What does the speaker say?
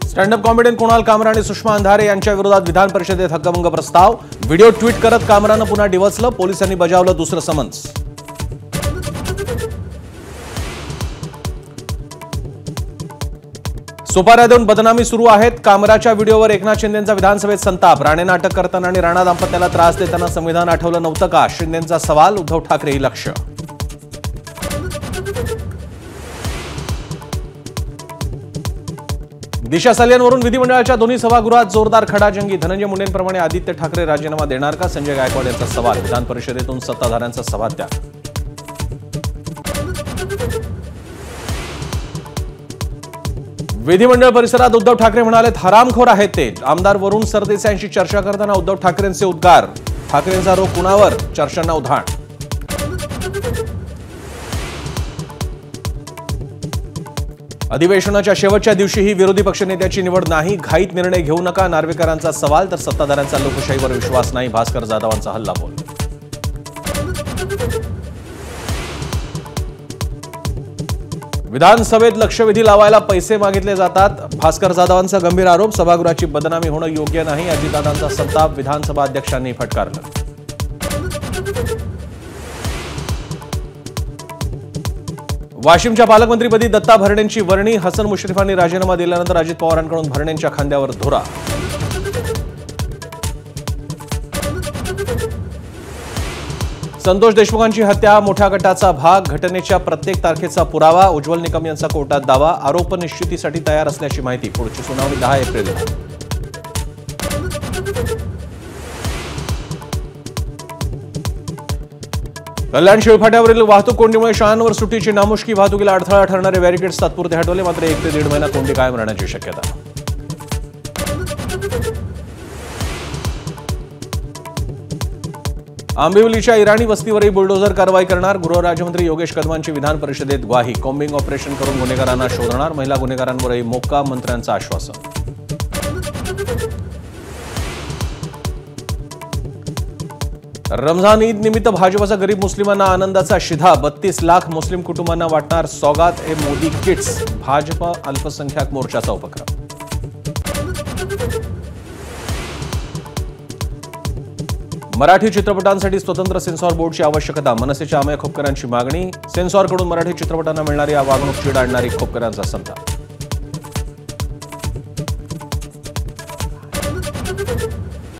Stand-up comedian Kunal Kamra आणि सुषमा अंधारे यांच्या विरोधात विधान परिषदेत हक्कभंग प्रस्ताव। व्हिडिओ ट्विट करत कामरानं पुन्हा डिवचलं, पोलिसांनी बजावलं दुसरं समन्स। सुपाऱ्या देऊन बदनामी सुरू आहेत। कामराच्या व्हिडिओवर एकनाथ शिंदेंचा विधानसभेत संताप। राणेंना अटक करताना आणि राणा दाम्पत्याला त्रास देताना संविधान आठवलं नव्हतं का? शिंदेंचा सवाल। उद्धव ठाकरेही लक्ष। दिशा सल्यांवरून विधिमंडळाच्या दोन्ही सभागृहात जोरदार खडाजंगी। धनंजय मुंडेंप्रमाणे आदित्य ठाकरे राजीनामा देणार का? संजय गायकवाड यांचा सवाल। विधान परिषदेतून सत्ताधाऱ्यांचा सभात्याग। विधिमंडळ परिसरात उद्धव ठाकरे म्हणाले, हरामखोर आहेत ते। आमदार वरुण सरदेसाईंशी चर्चा करताना उद्धव ठाकरेंचे उद्गार। ठाकरेंचा रोग कुणावर? चर्चांना उधाण। अधिवेशनाच्या शेवटच्या दिवशीही विरोधी पक्षनेत्याची निवड नाही, घाईत निर्णय घेऊ नका, नार्वेकरांचा सवाल। तर सत्ताधाऱ्यांचा लोकशाहीवर विश्वास नाही, भास्कर जाधवांचा हल्लाबोल। विधानसभेत लक्षवेधी लावायला पैसे मागितले जातात, भास्कर जाधवांचा गंभीर आरोप। सभागृहाची बदनामी होणं योग्य नाही, अजितदादांचा संताप। विधानसभा अध्यक्षांनी फटकारलं। वाशिमच्या पालकमंत्रीपदी दत्ता भरणेंची वर्णी। हसन मुश्रीफांनी राजीनामा दिल्यानंतर अजित पवारांकडून भरणेंच्या खांद्यावर धुरा। संतोष देशमुखांची हत्या मोठ्या गटाचा भाग। घटनेच्या प्रत्येक तारखेचा पुरावा। उज्ज्वल निकम यांचा कोर्टात दावा। आरोप निश्चितीसाठी तयार असल्याची माहिती। पुढची सुनावणी 10 एप्रिलला। कल्याण शिळफाट्यावरील वाहतूक कोंडीमुळे शाळांवर सुट्टीची नामुष्की। वाहतुकीला अडथळा ठरणारे बॅरिकेड्स तात्पुरते हटवले, मात्र 1 ते 1.5 महिना कोंडी कायम राहण्याची शक्यता। आंबिवलीच्या इराणी वस्तीवरही बुलडोझर कारवाई करणार। गृहराज्यमंत्री योगेश कदमांची विधान परिषदेत ग्वाही। कॉम्बिंग ऑपरेशन करून गुन्हेगारांना शोधणार। महिला गुन्हेगारांवरही मोक्का, मंत्र्यांचं आश्वासन। रमजान ईद निमित्त भाजपचा गरीब मुस्लिमांना आनंदाचा शिधा। 32 लाख मुस्लिम कुटुंबांना वाटणार सौगात ए मोदी किट्स। भाजप अल्पसंख्याक मोर्चाचा उपक्रम। मराठी चित्रपटांसाठी स्वतंत्र सेन्सॉर बोर्डची आवश्यकता। मनसेच्या अमय खोपकरांची मागणी। सेन्सॉरकडून मराठी चित्रपटांना मिळणारी वागणूक चीड आणणारी खोपकरांचा संताप।